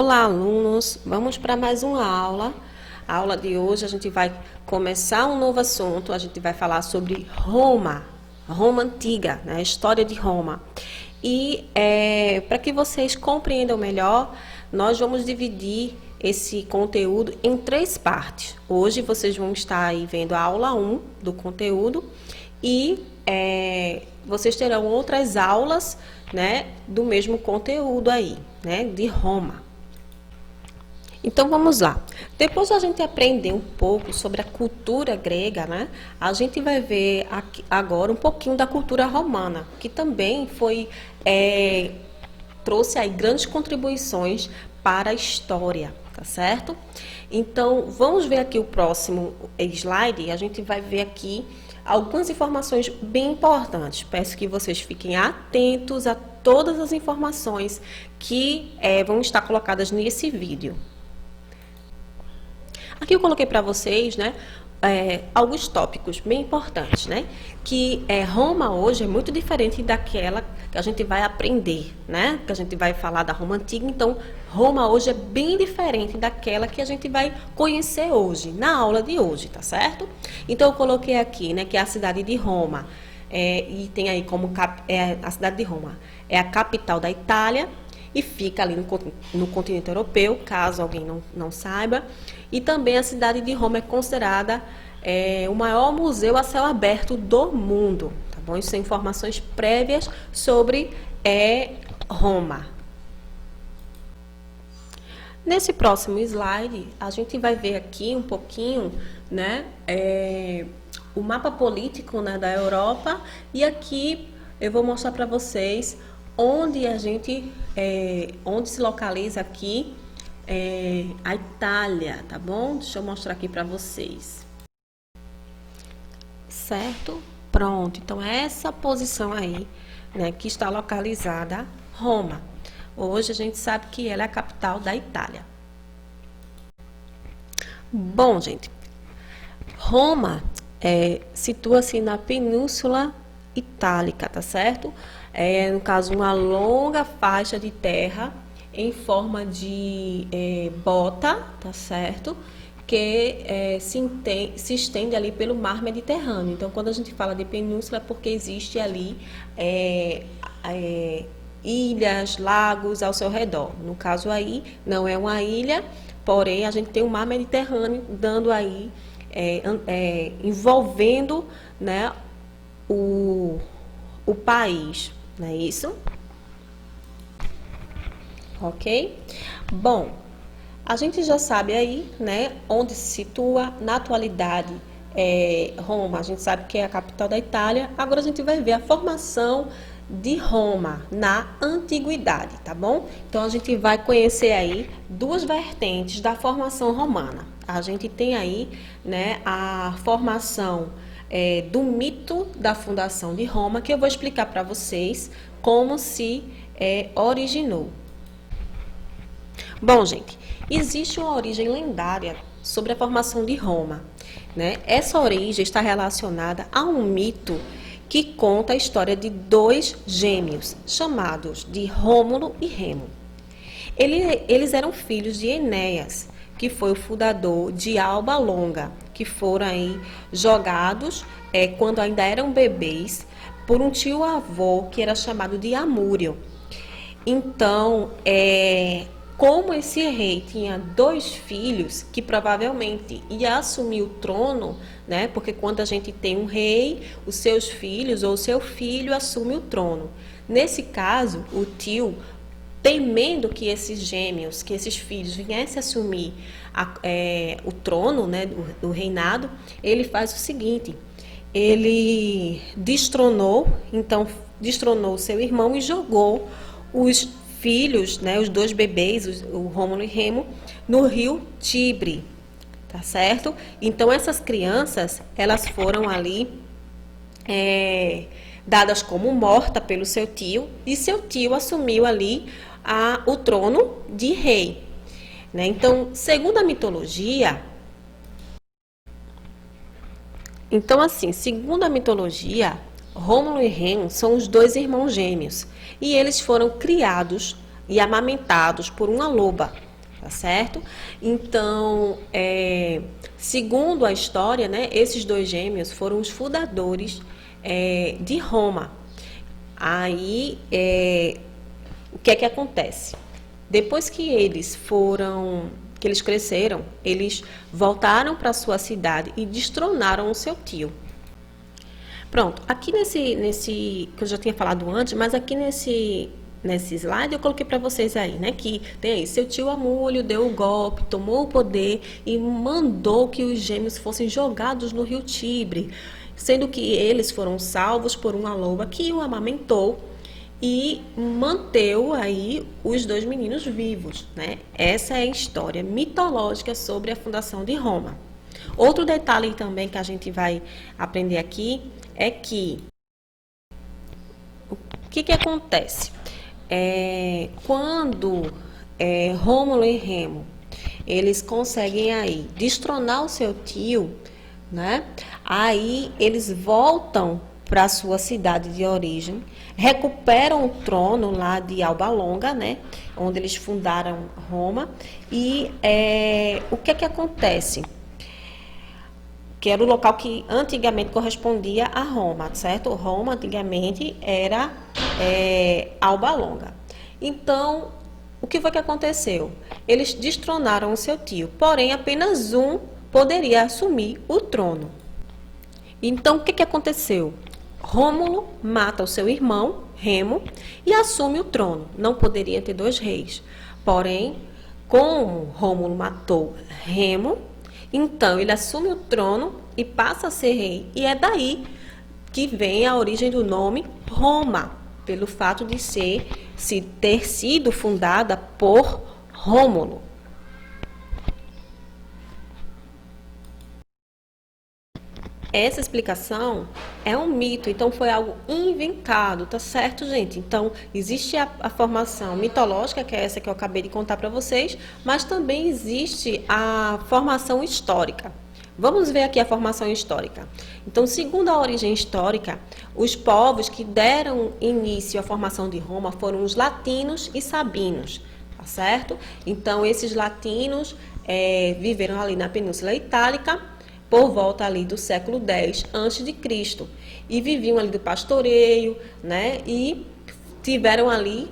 Olá, alunos! Vamos para mais uma aula. A aula de hoje a gente vai começar um novo assunto. A gente vai falar sobre Roma, Roma antiga, né? A história de Roma. E para que vocês compreendam melhor, nós vamos dividir esse conteúdo em 3 partes. Hoje vocês vão estar aí vendo a aula 1 do conteúdo e vocês terão outras aulas, né, do mesmo conteúdo aí, né, de Roma. Então vamos lá. Depois de a gente aprender um pouco sobre a cultura grega, né, a gente vai ver aqui, agora um pouquinho da cultura romana, que também trouxe aí grandes contribuições para a história, tá certo? Então vamos ver aqui o próximo slide. A gente vai ver aqui algumas informações bem importantes. Peço que vocês fiquem atentos a todas as informações que vão estar colocadas nesse vídeo. Aqui eu coloquei para vocês, né, alguns tópicos bem importantes, né? Que Roma hoje é muito diferente daquela que a gente vai aprender, né? Que a gente vai falar da Roma antiga. Então, Roma hoje é bem diferente daquela que a gente vai conhecer hoje, na aula de hoje, tá certo? Então, eu coloquei aqui, né, que é a cidade de Roma. E tem aí como a cidade de Roma é a capital da Itália e fica ali no continente europeu, caso alguém não saiba. E também a cidade de Roma é considerada o maior museu a céu aberto do mundo. Tá bom? Isso são informações prévias sobre Roma. Nesse próximo slide, a gente vai ver aqui um pouquinho, né, o mapa político, né, da Europa. E aqui eu vou mostrar para vocês onde onde se localiza aqui a Itália, tá bom? Deixa eu mostrar aqui para vocês. Certo? Pronto. Então, essa posição aí, né, que está localizada Roma. Hoje a gente sabe que ela é a capital da Itália. Bom, gente, Roma situa-se na Península Itálica, tá certo? No caso, uma longa faixa de terra em forma de bota, tá certo? Que se estende ali pelo mar Mediterrâneo. Então, quando a gente fala de península, é porque existe ali ilhas, lagos ao seu redor. No caso aí, não é uma ilha, porém a gente tem o mar Mediterrâneo dando aí, envolvendo, né, o país, não é isso? Ok? Bom, a gente já sabe aí, né, onde se situa na atualidade Roma. A gente sabe que é a capital da Itália. Agora a gente vai ver a formação de Roma na antiguidade, tá bom? Então a gente vai conhecer aí 2 vertentes da formação romana. A gente tem aí, né, a formação do mito da fundação de Roma, que eu vou explicar para vocês como se originou. Bom, gente, existe uma origem lendária sobre a formação de Roma, né? Essa origem está relacionada a um mito que conta a história de 2 gêmeos, chamados de Rômulo e Remo. Eles eram filhos de Enéas, que foi o fundador de Alba Longa, que foram aí jogados quando ainda eram bebês por um tio-avô que era chamado de Amúrio. Então, como esse rei tinha 2 filhos que provavelmente ia assumir o trono, né? Porque quando a gente tem um rei, os seus filhos ou o seu filho assume o trono. Nesse caso, o tio, temendo que esses gêmeos, que esses filhos viessem assumir o trono, né, do reinado, ele faz o seguinte: ele destronou seu irmão e jogou os filhos, né, os 2 bebês, o Rômulo e Remo, no rio Tibre, tá certo? Então essas crianças, elas foram ali dadas como mortas pelo seu tio, e seu tio assumiu ali o trono de rei, né? Então, segundo a mitologia, Rômulo e Remo são os 2 irmãos gêmeos, e eles foram criados e amamentados por uma loba, tá certo? Então, segundo a história, né, esses dois gêmeos foram os fundadores de Roma. Aí, o que é que acontece? Depois que eles cresceram, eles voltaram para sua cidade e destronaram o seu tio. Pronto, aqui nesse que eu já tinha falado antes, mas aqui nesse slide eu coloquei para vocês aí, né, que tem aí, seu tio Amulho deu o golpe, tomou o poder e mandou que os gêmeos fossem jogados no rio Tibre, sendo que eles foram salvos por uma loba que o amamentou e manteve aí os dois meninos vivos, né? Essa é a história mitológica sobre a fundação de Roma. Outro detalhe também que a gente vai aprender aqui é que o que acontece? Quando Rômulo e Remo eles conseguem aí destronar o seu tio, né? Aí eles voltam para a sua cidade de origem, recuperam o trono lá de Alba Longa, né? Onde eles fundaram Roma. E o que acontece? Que era o local que antigamente correspondia a Roma, certo? Roma antigamente era Alba Longa. Então, o que foi que aconteceu? Eles destronaram o seu tio, porém apenas um poderia assumir o trono. Então, o que aconteceu? Rômulo mata o seu irmão, Remo, e assume o trono. Não poderia ter dois reis. Porém, como Rômulo matou Remo, então ele assume o trono e passa a ser rei. E é daí que vem a origem do nome Roma, pelo fato de ter sido fundada por Rômulo. Essa explicação é um mito, então foi algo inventado, tá certo, gente? Então, existe a formação mitológica, que é essa que eu acabei de contar para vocês, mas também existe a formação histórica. Vamos ver aqui a formação histórica. Então, segundo a origem histórica, os povos que deram início à formação de Roma foram os latinos e sabinos, tá certo? Então, esses latinos viveram ali na Península Itálica, por volta ali do século X a.C. e viviam ali do pastoreio, né? E tiveram ali,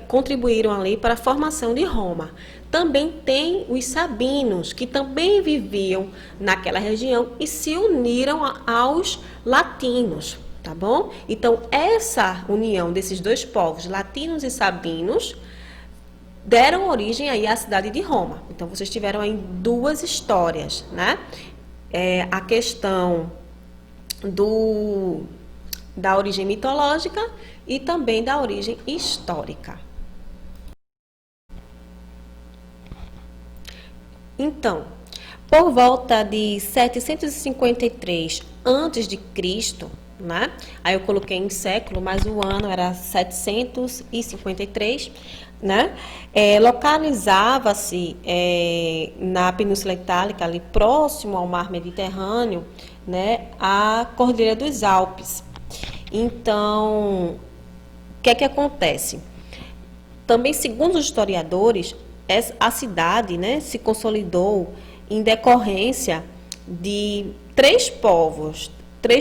contribuíram ali para a formação de Roma. Também tem os sabinos, que também viviam naquela região e se uniram aos latinos, tá bom? Então, essa união desses dois povos, latinos e sabinos, deram origem aí à cidade de Roma. Então, vocês tiveram aí duas histórias, né? A questão da origem mitológica e também da origem histórica. Então, por volta de 753 a.C., né? Aí eu coloquei em século, mas o ano era 753, né? Localizava-se na Península Itálica, ali próximo ao mar Mediterrâneo, né? A Cordilheira dos Alpes. Então, o que é que acontece? Também, segundo os historiadores, a cidade, né, se consolidou em decorrência de três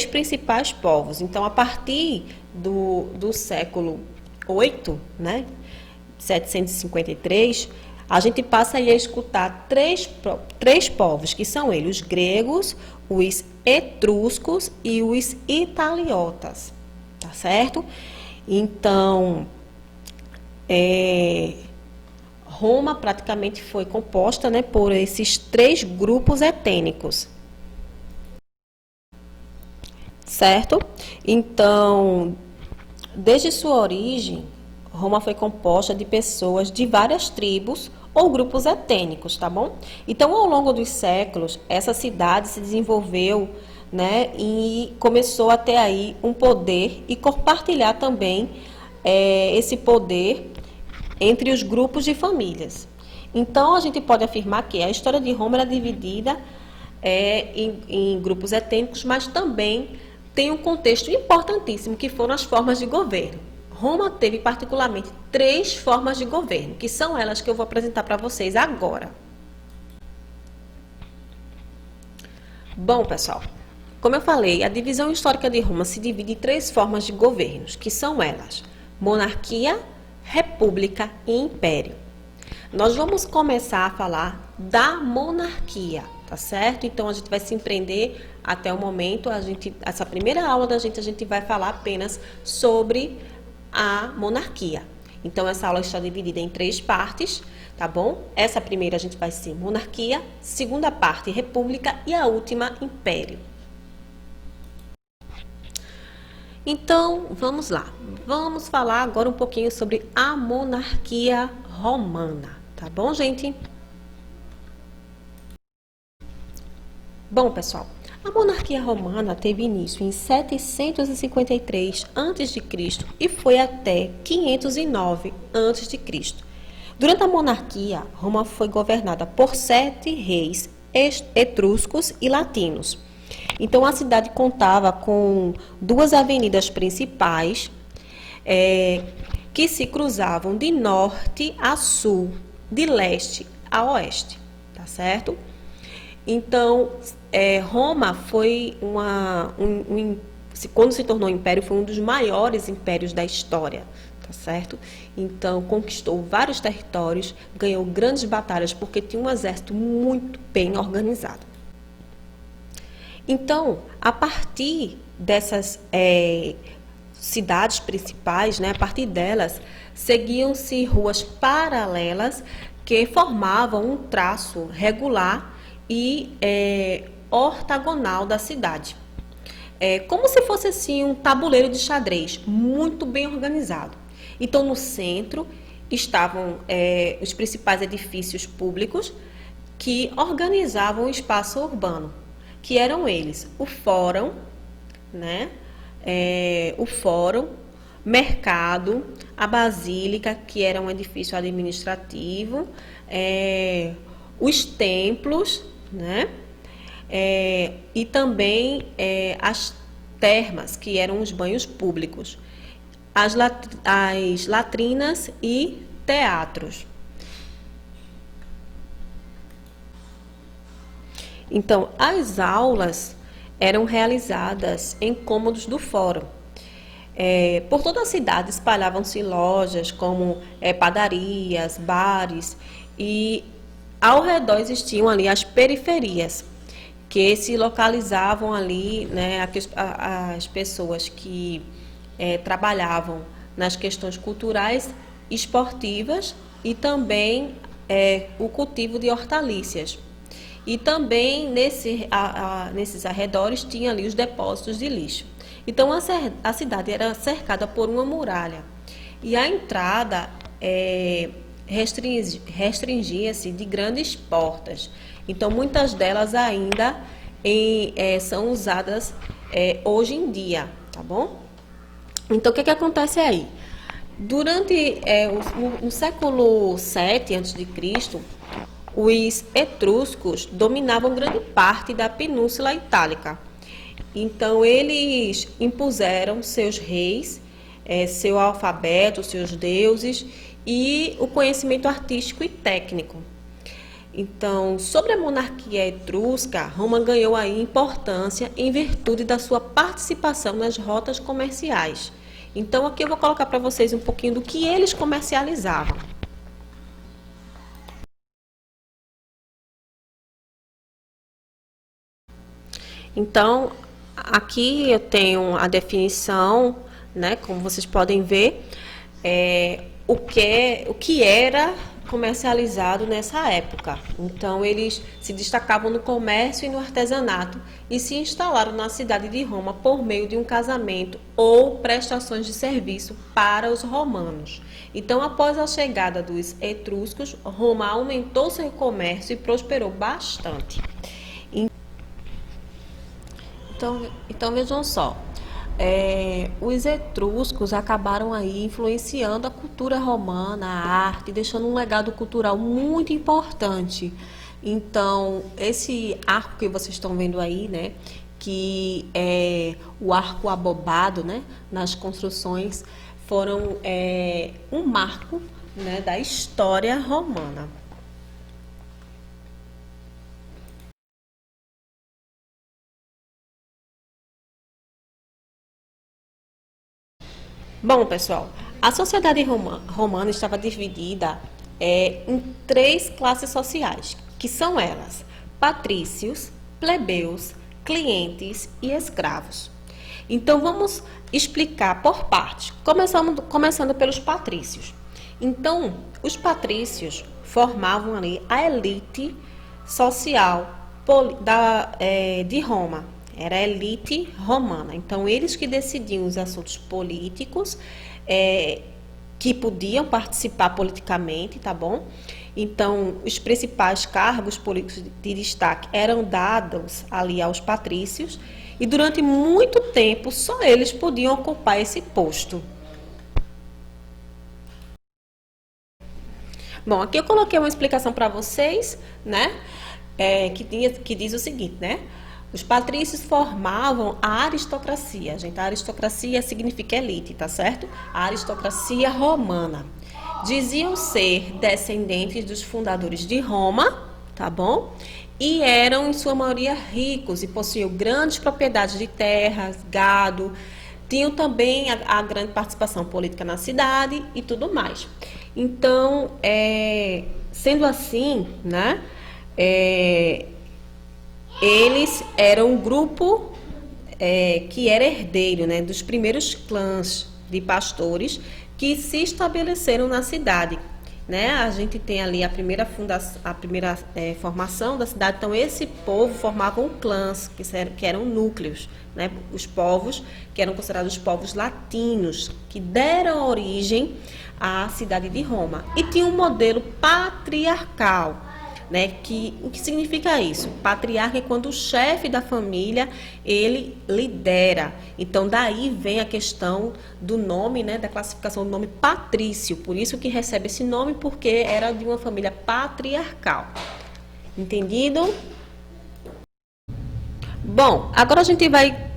principais povos. Então, a partir do século VIII, né, 753, a gente passa aí a escutar três povos, que são eles, os gregos, os etruscos e os italiotas, tá certo? Então, Roma praticamente foi composta, né, por esses três grupos etênicos. Certo? Então, desde sua origem, Roma foi composta de pessoas de várias tribos ou grupos etênicos, tá bom? Então, ao longo dos séculos, essa cidade se desenvolveu, né, e começou a ter aí um poder e compartilhar também esse poder entre os grupos de famílias. Então, a gente pode afirmar que a história de Roma era dividida em grupos etênicos, mas também tem um contexto importantíssimo, que foram as formas de governo. Roma teve particularmente 3 formas de governo, que são elas que eu vou apresentar para vocês agora. Bom, pessoal, como eu falei, a divisão histórica de Roma se divide em 3 formas de governos, que são elas: monarquia, república e império. Nós vamos começar a falar da monarquia, tá certo? Então a gente vai se empreender até o momento, essa primeira aula da gente, a gente vai falar apenas sobre a monarquia. Então essa aula está dividida em 3 partes, tá bom? Essa primeira a gente vai ser monarquia, segunda parte república e a última império. Então, vamos lá. Vamos falar agora um pouquinho sobre a monarquia romana, tá bom, gente? Bom, pessoal, a monarquia romana teve início em 753 a.C. e foi até 509 a.C. Durante a monarquia, Roma foi governada por 7 reis etruscos e latinos. Então, a cidade contava com 2 avenidas principais que se cruzavam de norte a sul, de leste a oeste, tá certo? Então, Roma foi quando se tornou império, foi um dos maiores impérios da história, tá certo? Então, conquistou vários territórios, ganhou grandes batalhas, porque tinha um exército muito bem organizado. Então, a partir dessas cidades principais, né, a partir delas, seguiam-se ruas paralelas que formavam um traço regular e ortogonal da cidade. Como se fosse assim um tabuleiro de xadrez, muito bem organizado. Então, no centro estavam os principais edifícios públicos que organizavam o espaço urbano, que eram eles: o fórum, né? O fórum, mercado, a basílica, que era um edifício administrativo, os templos, né? E também as termas, que eram os banhos públicos, as latrinas e teatros. Então, as aulas eram realizadas em cômodos do fórum. Por toda a cidade espalhavam-se lojas como padarias, bares, e ao redor existiam ali as periferias, que se localizavam ali, né, as pessoas que trabalhavam nas questões culturais, esportivas e também o cultivo de hortaliças. E também nesses arredores tinha ali os depósitos de lixo. Então a cidade era cercada por uma muralha e a entrada restringia-se de grandes portas. Então muitas delas ainda são usadas hoje em dia, tá bom? Então o que acontece aí? Durante no século 7 a.C., os etruscos dominavam grande parte da Península Itálica. Então, eles impuseram seus reis, seu alfabeto, seus deuses e o conhecimento artístico e técnico. Então, sobre a monarquia etrusca, Roma ganhou aí importância em virtude da sua participação nas rotas comerciais. Então, aqui eu vou colocar para vocês um pouquinho do que eles comercializavam. Então, aqui eu tenho a definição, né, como vocês podem ver, o que era comercializado nessa época. Então, eles se destacavam no comércio e no artesanato e se instalaram na cidade de Roma por meio de um casamento ou prestações de serviço para os romanos. Então, após a chegada dos etruscos, Roma aumentou seu comércio e prosperou bastante. Então vejam só, os etruscos acabaram aí influenciando a cultura romana, a arte, deixando um legado cultural muito importante. Então, esse arco que vocês estão vendo aí, né, que é o arco abobado, né, nas construções, foram um marco, né, da história romana. Bom, pessoal, a sociedade romana estava dividida em três classes sociais, que são elas: patrícios, plebeus, clientes e escravos. Então, vamos explicar por partes, começando pelos patrícios. Então, os patrícios formavam ali a elite social de Roma. Era a elite romana. Então, eles que decidiam os assuntos políticos, que podiam participar politicamente, tá bom? Então, os principais cargos políticos de destaque eram dados ali aos patrícios, e durante muito tempo só eles podiam ocupar esse posto. Bom, aqui eu coloquei uma explicação para vocês, né? Que diz o seguinte, né? Os patrícios formavam a aristocracia. Gente, a aristocracia significa elite, tá certo? A aristocracia romana. Diziam ser descendentes dos fundadores de Roma, tá bom? E eram, em sua maioria, ricos e possuíam grandes propriedades de terras, gado. Tinham também a grande participação política na cidade e tudo mais. Então, sendo assim, né? Eles eram um grupo que era herdeiro, né, dos primeiros clãs de pastores que se estabeleceram na cidade. Né? A gente tem ali a primeira formação da cidade. Então, esse povo formavam clãs, que eram núcleos, né? Os povos que eram considerados os povos latinos, que deram origem à cidade de Roma. E tinha um modelo patriarcal. Né? O que significa isso? Patriarca é quando o chefe da família, ele lidera. Então, daí vem a questão do nome, né? Da classificação do nome patrício. Por isso que recebe esse nome, porque era de uma família patriarcal. Entendido? Bom, agora a gente vai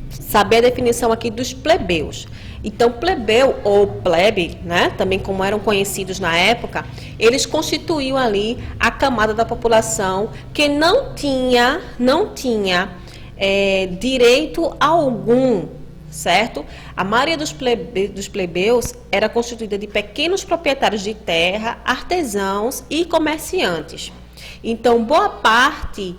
saber a definição aqui dos plebeus. Então, plebeu ou plebe, né, também como eram conhecidos na época, eles constituíam ali a camada da população que não tinha direito algum, certo? A maioria dos plebeus era constituída de pequenos proprietários de terra, artesãos e comerciantes. Então, boa parte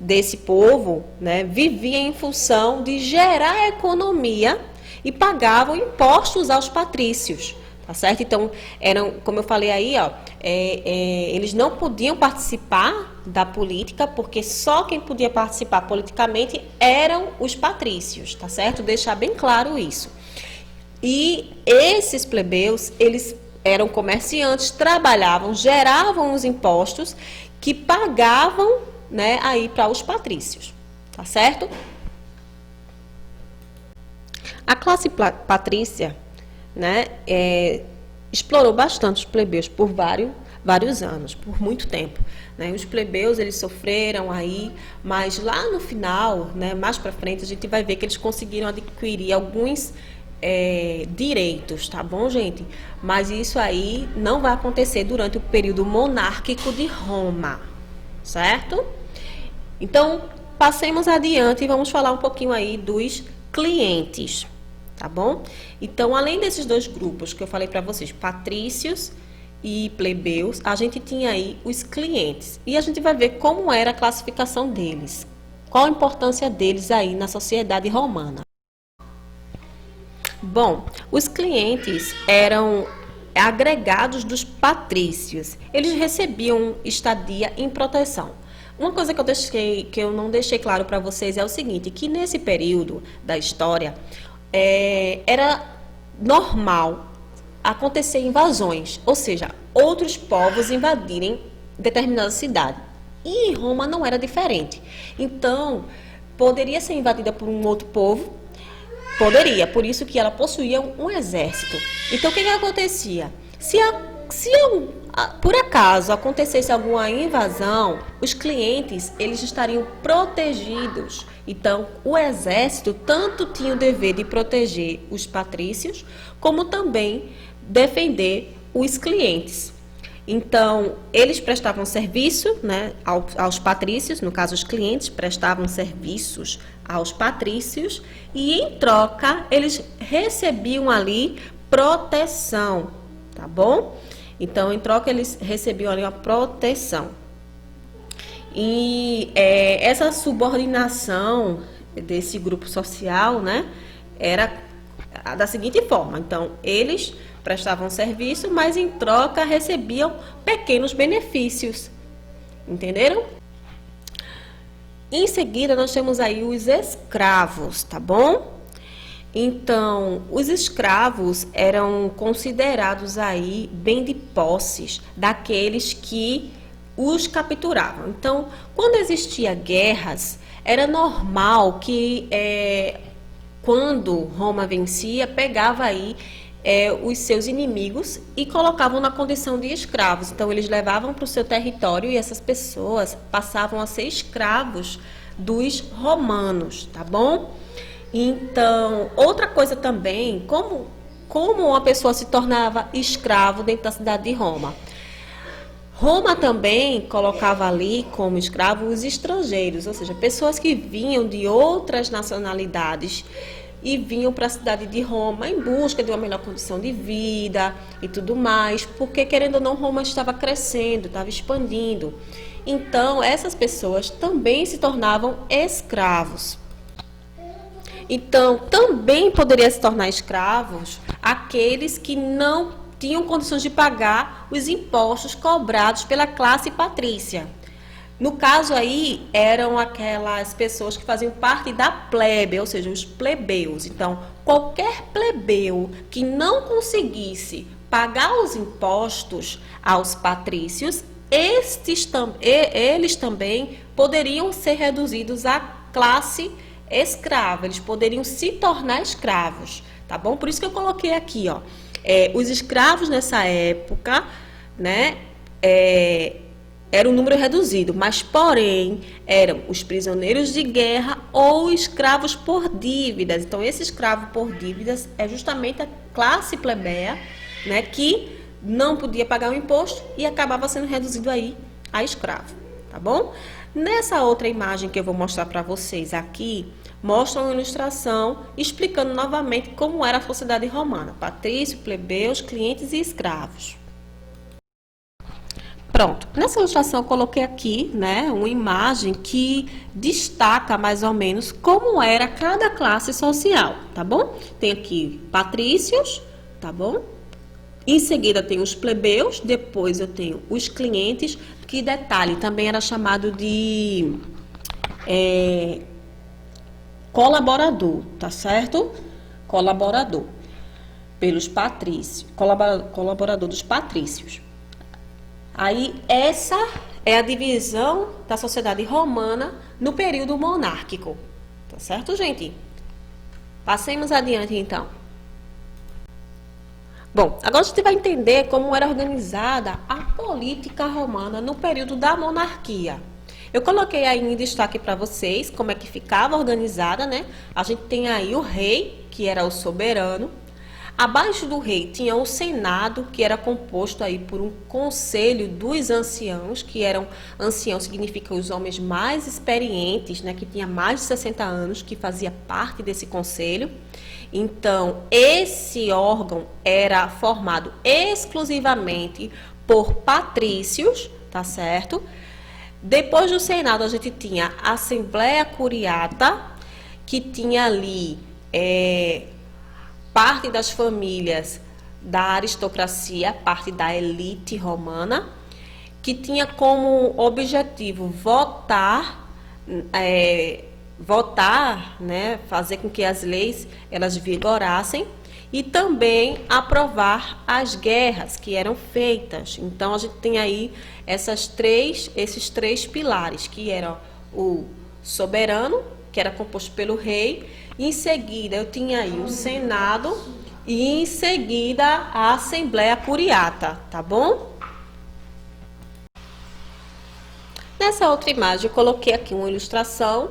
desse povo, né, vivia em função de gerar economia e pagavam impostos aos patrícios, tá certo? Então, como eu falei aí, eles não podiam participar da política, porque só quem podia participar politicamente eram os patrícios, tá certo? Deixar bem claro isso. E esses plebeus, eles eram comerciantes, trabalhavam, geravam os impostos que pagavam, né, aí para os patrícios, tá certo? A classe patrícia, né, explorou bastante os plebeus por vários anos, por muito tempo. Né? Os plebeus, eles sofreram aí, mas lá no final, né, mais para frente, a gente vai ver que eles conseguiram adquirir alguns direitos, tá bom, gente? Mas isso aí não vai acontecer durante o período monárquico de Roma, certo? Então, passemos adiante e vamos falar um pouquinho aí dos clientes, tá bom? Então, além desses dois grupos que eu falei para vocês, patrícios e plebeus, a gente tinha aí os clientes. E a gente vai ver como era a classificação deles. Qual a importância deles aí na sociedade romana. Bom, os clientes eram agregados dos patrícios. Eles recebiam estadia em proteção. Uma coisa que eu não deixei claro para vocês é o seguinte, que nesse período da história era normal acontecer invasões, ou seja, outros povos invadirem determinada cidade. E em Roma não era diferente. Então, poderia ser invadida por um outro povo? Poderia, por isso que ela possuía um exército. Então, o que acontecia? Se se por acaso acontecesse alguma invasão, os clientes eles estariam protegidos. Então, o exército tanto tinha o dever de proteger os patrícios, como também defender os clientes. Então, eles prestavam serviço, né, aos patrícios, no caso os clientes prestavam serviços aos patrícios, e em troca eles recebiam ali proteção, tá bom? Então, em troca eles recebiam ali uma proteção. E essa subordinação desse grupo social, né, era da seguinte forma. Então, eles prestavam serviço, mas em troca recebiam pequenos benefícios. Entenderam? Em seguida, nós temos aí os escravos, tá bom? Então, os escravos eram considerados aí bem de posses daqueles que os capturavam. Então, quando existia guerras, era normal que quando Roma vencia, pegava aí os seus inimigos e colocavam na condição de escravos. Então, eles levavam para o seu território e essas pessoas passavam a ser escravos dos romanos, tá bom? Então, outra coisa também, como uma pessoa se tornava escravo dentro da cidade de Roma. Roma também colocava ali como escravo os estrangeiros, ou seja, pessoas que vinham de outras nacionalidades e vinham para a cidade de Roma em busca de uma melhor condição de vida e tudo mais, porque querendo ou não, Roma estava crescendo, estava expandindo. Então, essas pessoas também se tornavam escravos. Então, também poderia se tornar escravos aqueles que não tinham condições de pagar os impostos cobrados pela classe patrícia. No caso aí, eram aquelas pessoas que faziam parte da plebe, ou seja, os plebeus. Então, qualquer plebeu que não conseguisse pagar os impostos aos patrícios, eles também poderiam ser reduzidos à classe escrava, eles poderiam se tornar escravos, tá bom? Por isso que eu coloquei aqui, ó, os escravos nessa época, né, era um número reduzido, mas porém eram os prisioneiros de guerra ou escravos por dívidas. Então, esse escravo por dívidas é justamente a classe plebeia, né, que não podia pagar o imposto e acabava sendo reduzido aí a escravo, tá bom? Nessa outra imagem que eu vou mostrar para vocês aqui, mostra uma ilustração explicando novamente como era a sociedade romana: patrício, plebeus, clientes e escravos. Pronto, nessa ilustração eu coloquei aqui, né, uma imagem que destaca mais ou menos como era cada classe social, tá bom? Tem aqui patrícios, tá bom? Em seguida tem os plebeus, depois eu tenho os clientes, que detalhe, também era chamado de colaborador, tá certo? Colaborador pelos patrícios, colaborador dos patrícios. Aí essa é a divisão da sociedade romana no período monárquico, tá certo, gente? Passemos adiante então. Bom, agora a gente vai entender como era organizada a política romana no período da monarquia. Eu coloquei aí em destaque para vocês como é que ficava organizada, né? A gente tem aí o rei, que era o soberano. Abaixo do rei tinha o senado, que era composto aí por um conselho dos anciãos, que eram anciãos significa os homens mais experientes, né, que tinha mais de 60 anos, que fazia parte desse conselho. Então, esse órgão era formado exclusivamente por patrícios, tá certo? Depois do senado, a gente tinha a Assembleia Curiata, que tinha ali parte das famílias da aristocracia, parte da elite romana, que tinha como objetivo votar, né, fazer com que as leis elas vigorassem e também aprovar as guerras que eram feitas. Então, a gente tem aí esses três pilares, que eram o soberano, que era composto pelo rei. Em seguida, eu tinha aí o senado e em seguida a Assembleia Curiata, tá bom? Nessa outra imagem eu coloquei aqui uma ilustração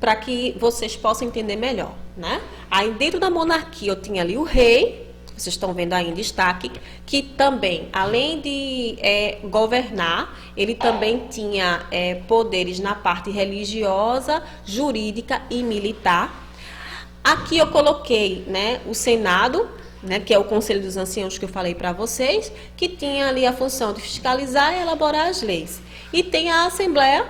para que vocês possam entender melhor, né? Aí dentro da monarquia eu tinha ali o rei, vocês estão vendo aí em destaque, que também, além de governar, ele também tinha poderes na parte religiosa, jurídica e militar. Aqui eu coloquei, né, o Senado, né, que é o Conselho dos Anciãos que eu falei para vocês, que tinha ali a função de fiscalizar e elaborar as leis. E tem a Assembleia,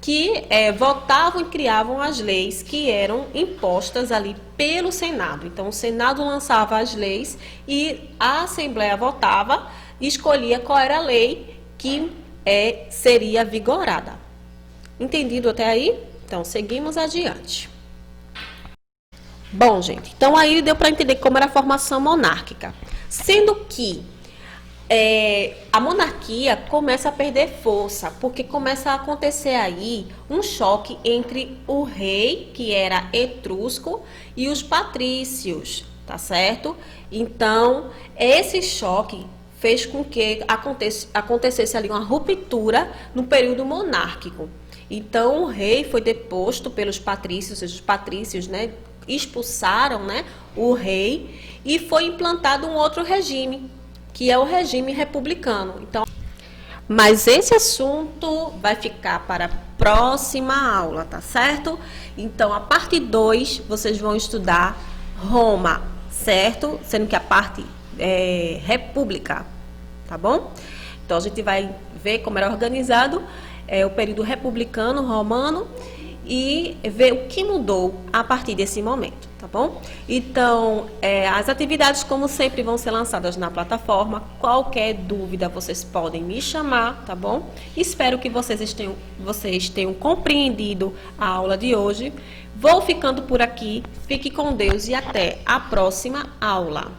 que votavam e criavam as leis que eram impostas ali pelo Senado. Então, o Senado lançava as leis e a Assembleia votava e escolhia qual era a lei que seria vigorada. Entendido até aí? Então, seguimos adiante. Bom, gente, então aí deu para entender como era a formação monárquica. Sendo que a monarquia começa a perder força, porque começa a acontecer aí um choque entre o rei, que era etrusco, e os patrícios, tá certo? Então, esse choque fez com que acontecesse ali uma ruptura no período monárquico. Então, o rei foi deposto pelos patrícios, os patrícios, né, expulsaram, né, o rei, e foi implantado um outro regime, que é o regime republicano. Então, mas esse assunto vai ficar para a próxima aula, tá certo? Então, a parte 2, vocês vão estudar Roma, certo? Sendo que a parte república, tá bom? Então, a gente vai ver como era organizado o período republicano, romano, e ver o que mudou a partir desse momento, tá bom? Então, as atividades, como sempre, vão ser lançadas na plataforma. Qualquer dúvida, vocês podem me chamar, tá bom? Espero que vocês tenham compreendido a aula de hoje. Vou ficando por aqui. Fique com Deus e até a próxima aula.